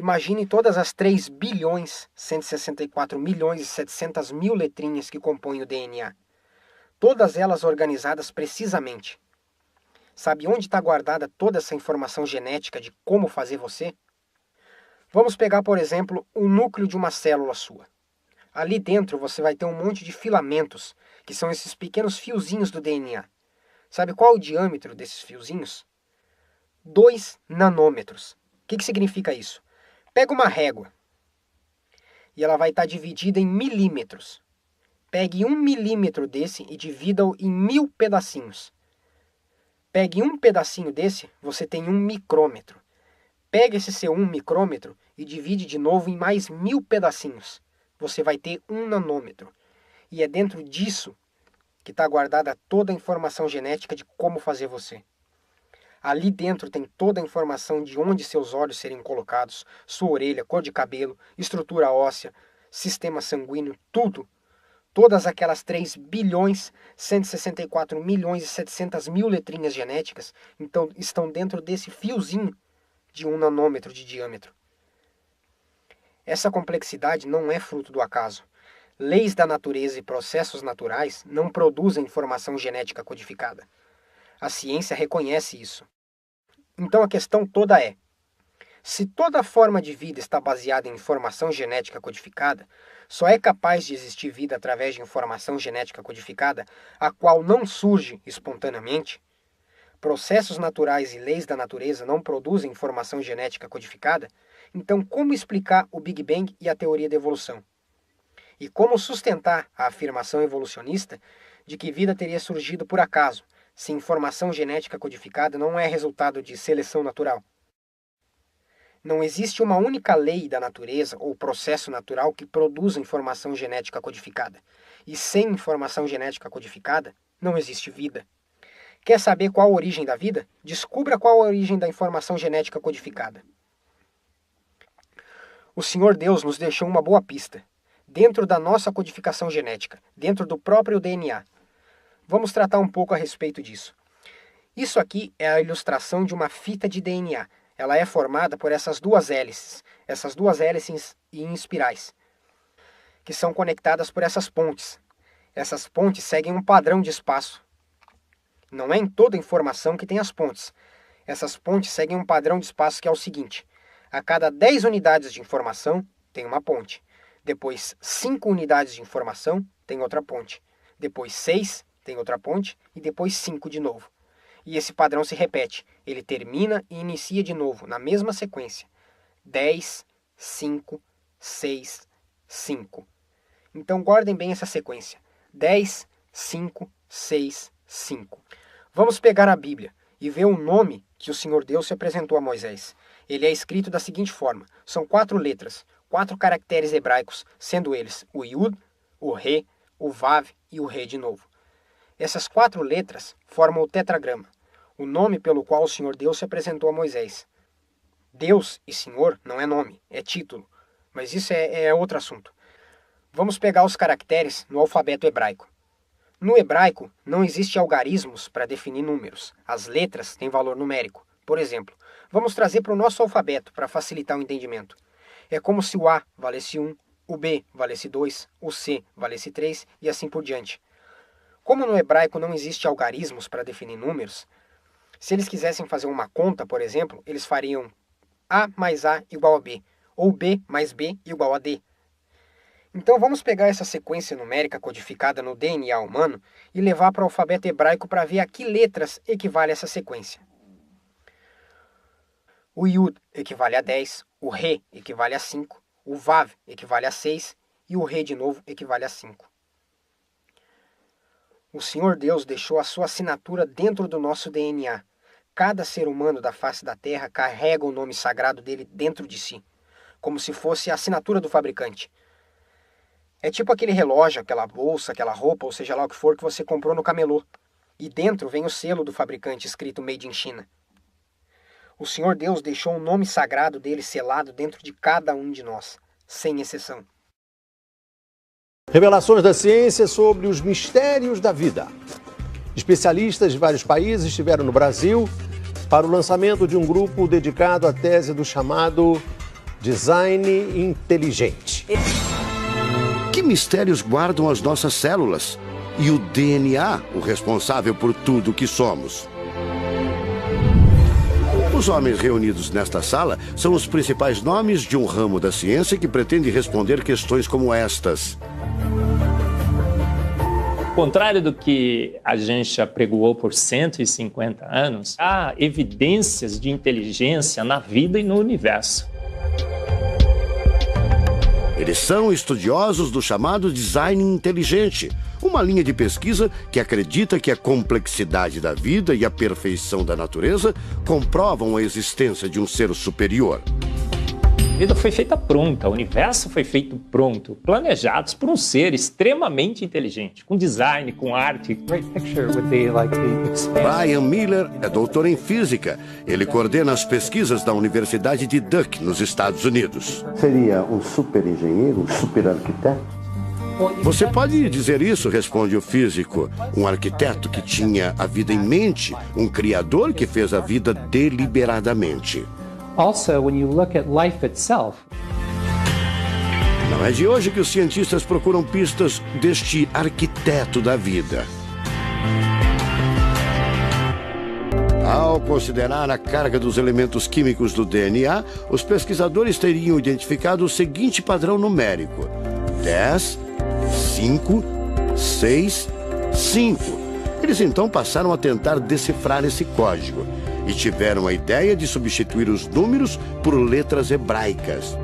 Imagine todas as 3 bilhões, 164 milhões e 700 mil letrinhas que compõem o DNA. Todas elas organizadas precisamente. Sabe onde está guardada toda essa informação genética de como fazer você? Vamos pegar, por exemplo, o núcleo de uma célula sua. Ali dentro você vai ter um monte de filamentos, que são esses pequenos fiozinhos do DNA. Sabe qual é o diâmetro desses fiozinhos? 2 nanômetros. O que significa isso? Pega uma régua e ela vai estar dividida em milímetros. Pegue 1 milímetro desse e divida-o em 1000 pedacinhos. Pegue um pedacinho desse, você tem 1 micrômetro. Pegue esse seu 1 micrômetro e divide de novo em mais 1000 pedacinhos. Você vai ter 1 nanômetro. E é dentro disso que está guardada toda a informação genética de como fazer você. Ali dentro tem toda a informação de onde seus olhos serem colocados, sua orelha, cor de cabelo, estrutura óssea, sistema sanguíneo, tudo. Todas aquelas 3 bilhões, 164 milhões e 700 mil letrinhas genéticas então, estão dentro desse fiozinho de 1 nanômetro de diâmetro. Essa complexidade não é fruto do acaso. Leis da natureza e processos naturais não produzem informação genética codificada. A ciência reconhece isso. Então a questão toda é: se toda forma de vida está baseada em informação genética codificada, só é capaz de existir vida através de informação genética codificada, a qual não surge espontaneamente? Processos naturais e leis da natureza não produzem informação genética codificada? Então como explicar o Big Bang e a teoria da evolução? E como sustentar a afirmação evolucionista de que vida teria surgido por acaso, se informação genética codificada não é resultado de seleção natural? Não existe uma única lei da natureza ou processo natural que produza informação genética codificada. E sem informação genética codificada, não existe vida. Quer saber qual a origem da vida? Descubra qual a origem da informação genética codificada. O Senhor Deus nos deixou uma boa pista. Dentro da nossa codificação genética, dentro do próprio DNA. Vamos tratar um pouco a respeito disso. Isso aqui é a ilustração de uma fita de DNA. Ela é formada por essas duas hélices em espirais, que são conectadas por essas pontes. Essas pontes seguem um padrão de espaço. Não é em toda informação que tem as pontes. Essas pontes seguem um padrão de espaço que é o seguinte: a cada 10 unidades de informação, tem uma ponte. Depois 5 unidades de informação, tem outra ponte. Depois 6, tem outra ponte. E depois 5 de novo. E esse padrão se repete. Ele termina e inicia de novo, na mesma sequência. 10, 5, 6, 5. Então guardem bem essa sequência. 10, 5, 6, 5. Vamos pegar a Bíblia e ver o nome que o Senhor Deus se apresentou a Moisés. Ele é escrito da seguinte forma. São 4 letras, 4 caracteres hebraicos, sendo eles o Yud, o Re, o Vav e o Re de novo. Essas 4 letras formam o tetragrama, o nome pelo qual o Senhor Deus se apresentou a Moisés. Deus e Senhor não é nome, é título, mas isso é outro assunto. Vamos pegar os caracteres no alfabeto hebraico. No hebraico, não existe algarismos para definir números. As letras têm valor numérico. Por exemplo, vamos trazer para o nosso alfabeto para facilitar o entendimento. É como se o A valesse 1, o B valesse 2, o C valesse 3 e assim por diante. Como no hebraico não existe algarismos para definir números, se eles quisessem fazer uma conta, por exemplo, eles fariam A mais A igual a B, ou B mais B igual a D. Então vamos pegar essa sequência numérica codificada no DNA humano e levar para o alfabeto hebraico para ver a que letras equivale essa sequência. O Yud equivale a 10, o Re equivale a 5, o Vav equivale a 6 e o Re de novo equivale a 5. O Senhor Deus deixou a sua assinatura dentro do nosso DNA. Cada ser humano da face da Terra carrega o nome sagrado dele dentro de si, como se fosse a assinatura do fabricante. É tipo aquele relógio, aquela bolsa, aquela roupa, ou seja lá o que for que você comprou no camelô. E dentro vem o selo do fabricante escrito Made in China. O Senhor Deus deixou o nome sagrado dele selado dentro de cada um de nós, sem exceção. Revelações da ciência sobre os mistérios da vida. Especialistas de vários países estiveram no Brasil para o lançamento de um grupo dedicado à tese do chamado design inteligente. Que mistérios guardam as nossas células? E o DNA, o responsável por tudo que somos? Os homens reunidos nesta sala são os principais nomes de um ramo da ciência que pretende responder questões como estas. Ao contrário do que a gente já apregoou por 150 anos, há evidências de inteligência na vida e no universo. Eles são estudiosos do chamado design inteligente, uma linha de pesquisa que acredita que a complexidade da vida e a perfeição da natureza comprovam a existência de um ser superior. A vida foi feita pronta, o universo foi feito pronto, planejados por um ser extremamente inteligente, com design, com arte. Brian Miller é doutor em física. Ele coordena as pesquisas da Universidade de Duke, nos Estados Unidos. Seria um super engenheiro, um super arquiteto? Você pode dizer isso, responde o físico. Um arquiteto que tinha a vida em mente, um criador que fez a vida deliberadamente. Also, when you look at life itself, não é de hoje que os cientistas procuram pistas deste arquiteto da vida. Ao considerar a carga dos elementos químicos do DNA, os pesquisadores teriam identificado o seguinte padrão numérico: 10, 5, 6, 5. Eles então passaram a tentar decifrar esse código e tiveram a ideia de substituir os números por letras hebraicas.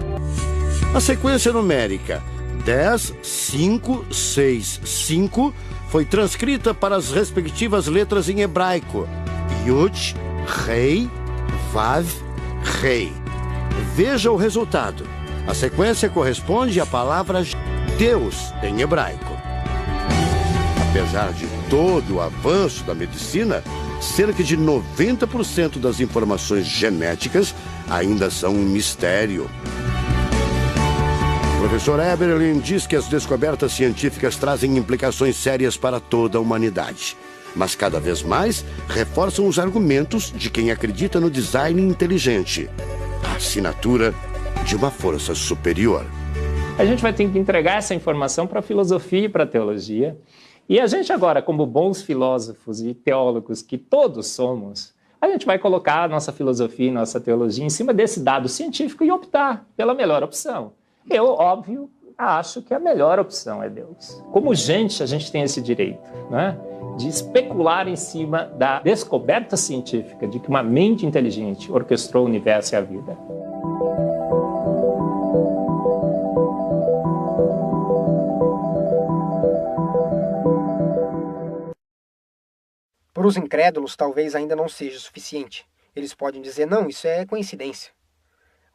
A sequência numérica 10, 5, 6, 5 foi transcrita para as respectivas letras em hebraico: Yud, Rei, Vav, Rei. Veja o resultado. A sequência corresponde à palavra Deus em hebraico. Apesar de todo o avanço da medicina, cerca de 90% das informações genéticas ainda são um mistério. O professor Eberlin diz que as descobertas científicas trazem implicações sérias para toda a humanidade, mas cada vez mais reforçam os argumentos de quem acredita no design inteligente, a assinatura de uma força superior. A gente vai ter que entregar essa informação para a filosofia e para a teologia. E a gente agora, como bons filósofos e teólogos que todos somos, a gente vai colocar a nossa filosofia e nossa teologia em cima desse dado científico e optar pela melhor opção. Eu, óbvio, acho que a melhor opção é Deus. Como gente, a gente tem esse direito, né, de especular em cima da descoberta científica de que uma mente inteligente orquestrou o universo e a vida. Para os incrédulos, talvez ainda não seja suficiente. Eles podem dizer, não, isso é coincidência.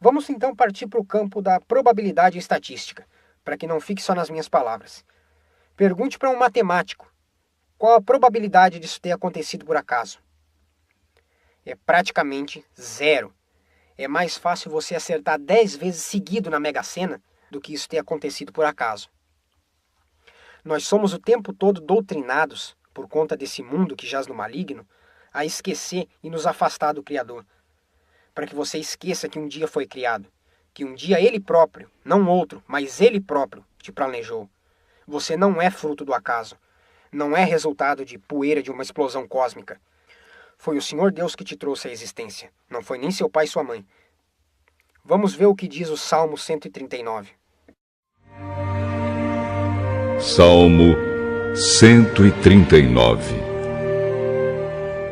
Vamos então partir para o campo da probabilidade estatística, para que não fique só nas minhas palavras. Pergunte para um matemático, qual a probabilidade disso ter acontecido por acaso? É praticamente zero. É mais fácil você acertar 10 vezes seguido na Mega Sena do que isso ter acontecido por acaso. Nós somos o tempo todo doutrinados, por conta desse mundo que jaz no maligno, a esquecer e nos afastar do Criador. Para que você esqueça que um dia foi criado, que um dia Ele próprio, não outro, mas Ele próprio te planejou. Você não é fruto do acaso, não é resultado de poeira de uma explosão cósmica. Foi o Senhor Deus que te trouxe à existência, não foi nem seu pai e sua mãe. Vamos ver o que diz o Salmo 139. Salmo 139.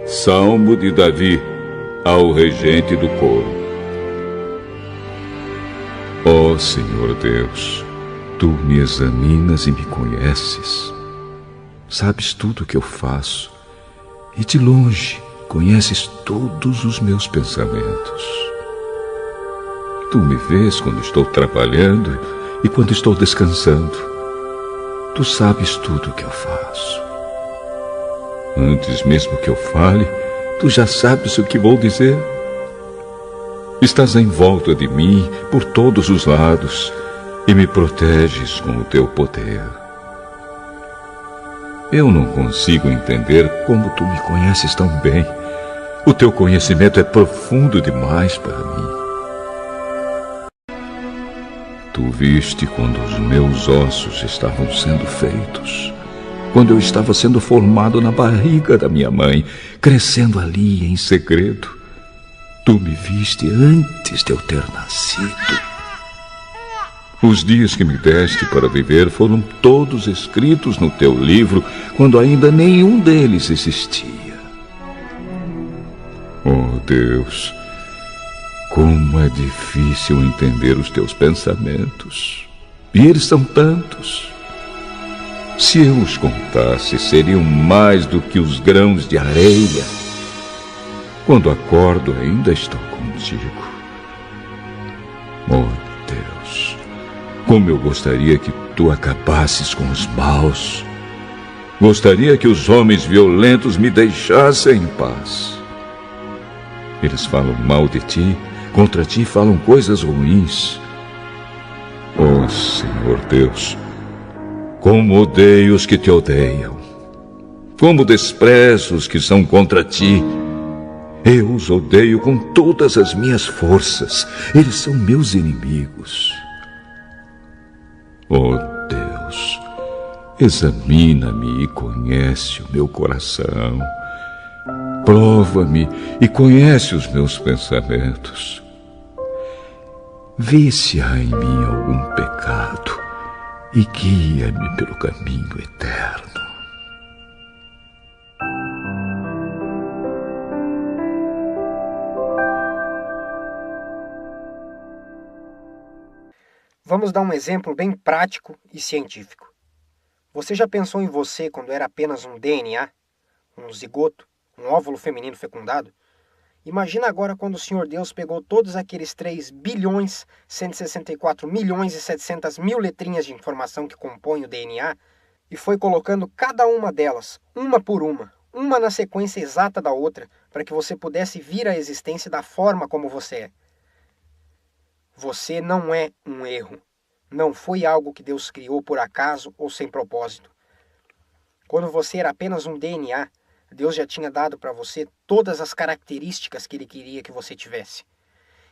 Salmo de Davi ao regente do coro. Ó Senhor Deus, Tu me examinas e me conheces. Sabes tudo o que eu faço e de longe conheces todos os meus pensamentos. Tu me vês quando estou trabalhando e quando estou descansando. Tu sabes tudo o que eu faço. Antes mesmo que eu fale, Tu já sabes o que vou dizer. Estás em volta de mim por todos os lados e me proteges com o Teu poder. Eu não consigo entender como Tu me conheces tão bem. O Teu conhecimento é profundo demais para mim. Tu viste quando os meus ossos estavam sendo feitos, quando eu estava sendo formado na barriga da minha mãe, crescendo ali em segredo. Tu me viste antes de eu ter nascido. Os dias que me deste para viver foram todos escritos no teu livro, quando ainda nenhum deles existia. Oh, Deus, como é difícil entender os teus pensamentos. E eles são tantos. Se eu os contasse, seriam mais do que os grãos de areia. Quando acordo, ainda estou contigo. Oh, Deus, como eu gostaria que tu acabasses com os maus. Gostaria que os homens violentos me deixassem em paz. Eles falam mal de ti, contra ti falam coisas ruins. Oh, Senhor Deus, como odeio os que te odeiam. Como desprezo os que são contra ti. Eu os odeio com todas as minhas forças. Eles são meus inimigos. Oh, Deus, examina-me e conhece o meu coração. Prova-me e conhece os meus pensamentos. Vê se há em mim algum pecado e guia-me pelo caminho eterno. Vamos dar um exemplo bem prático e científico. Você já pensou em você quando era apenas um DNA, um zigoto, um óvulo feminino fecundado? Imagina agora quando o Senhor Deus pegou todos aqueles 3.164.700.000 letrinhas de informação que compõem o DNA e foi colocando cada uma delas, uma por uma na sequência exata da outra, para que você pudesse vir à existência da forma como você é. Você não é um erro. Não foi algo que Deus criou por acaso ou sem propósito. Quando você era apenas um DNA, Deus já tinha dado para você todas as características que Ele queria que você tivesse.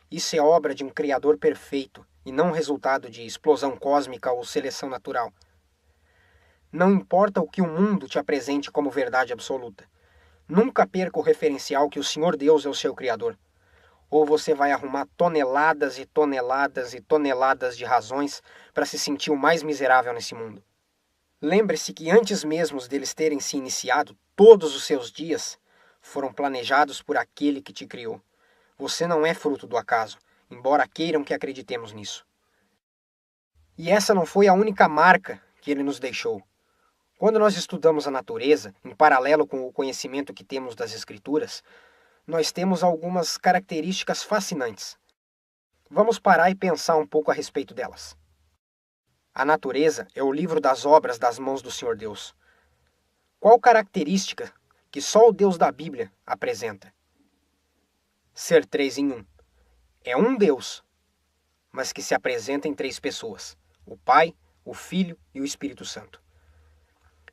Isso é obra de um Criador perfeito e não resultado de explosão cósmica ou seleção natural. Não importa o que o mundo te apresente como verdade absoluta. Nunca perca o referencial que o Senhor Deus é o seu Criador. Ou você vai arrumar toneladas e toneladas e toneladas de razões para se sentir o mais miserável nesse mundo. Lembre-se que antes mesmo deles terem se iniciado, todos os seus dias foram planejados por aquele que te criou. Você não é fruto do acaso, embora queiram que acreditemos nisso. E essa não foi a única marca que ele nos deixou. Quando nós estudamos a natureza, em paralelo com o conhecimento que temos das Escrituras, nós temos algumas características fascinantes. Vamos parar e pensar um pouco a respeito delas. A natureza é o livro das obras das mãos do Senhor Deus. Qual característica que só o Deus da Bíblia apresenta? Ser 3 em 1. É um Deus, mas que se apresenta em 3 pessoas: o Pai, o Filho e o Espírito Santo.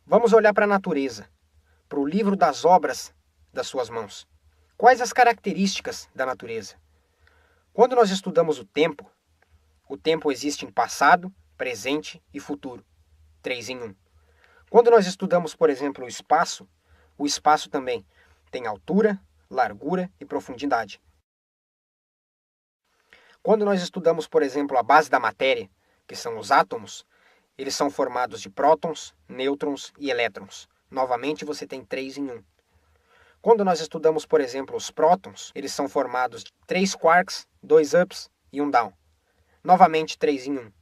Vamos olhar para a natureza, para o livro das obras das suas mãos. Quais as características da natureza? Quando nós estudamos o tempo existe em passado, presente e futuro, 3 em 1. Quando nós estudamos, por exemplo, o espaço também tem altura, largura e profundidade. Quando nós estudamos, por exemplo, a base da matéria, que são os átomos, eles são formados de prótons, nêutrons e elétrons. Novamente, você tem 3 em 1. Quando nós estudamos, por exemplo, os prótons, eles são formados de 3 quarks, 2 ups e 1 down. Novamente 3 em 1.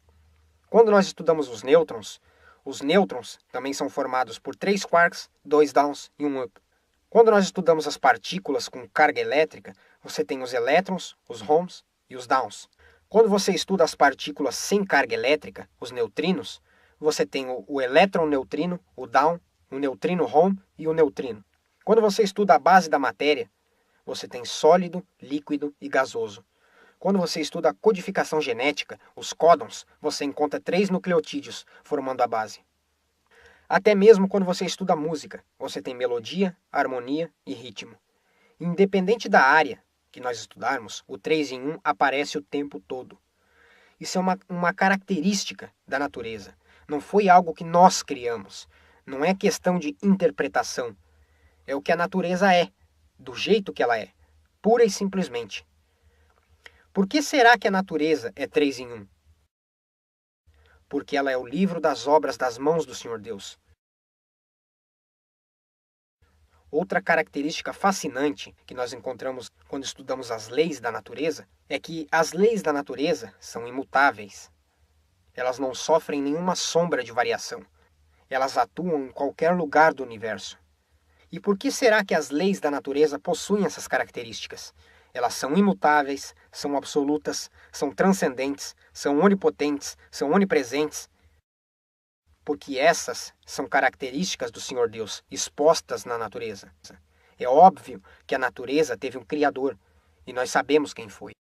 Quando nós estudamos os nêutrons também são formados por 3 quarks, 2 downs e 1 up. Quando nós estudamos as partículas com carga elétrica, você tem os elétrons, os homes e os downs. Quando você estuda as partículas sem carga elétrica, os neutrinos, você tem o elétron-neutrino, o down, o neutrino-home e o neutrino. Quando você estuda a base da matéria, você tem sólido, líquido e gasoso. Quando você estuda a codificação genética, os códons, você encontra 3 nucleotídeos formando a base. Até mesmo quando você estuda música, você tem melodia, harmonia e ritmo. Independente da área que nós estudarmos, o 3 em 1 aparece o tempo todo. Isso é uma característica da natureza. Não foi algo que nós criamos. Não é questão de interpretação. É o que a natureza é, do jeito que ela é, pura e simplesmente. Por que será que a natureza é 3 em 1? Porque ela é o livro das obras das mãos do Senhor Deus. Outra característica fascinante que nós encontramos quando estudamos as leis da natureza é que as leis da natureza são imutáveis. Elas não sofrem nenhuma sombra de variação. Elas atuam em qualquer lugar do universo. E por que será que as leis da natureza possuem essas características? Elas são imutáveis, são absolutas, são transcendentes, são onipotentes, são onipresentes. Porque essas são características do Senhor Deus, expostas na natureza. É óbvio que a natureza teve um Criador, e nós sabemos quem foi.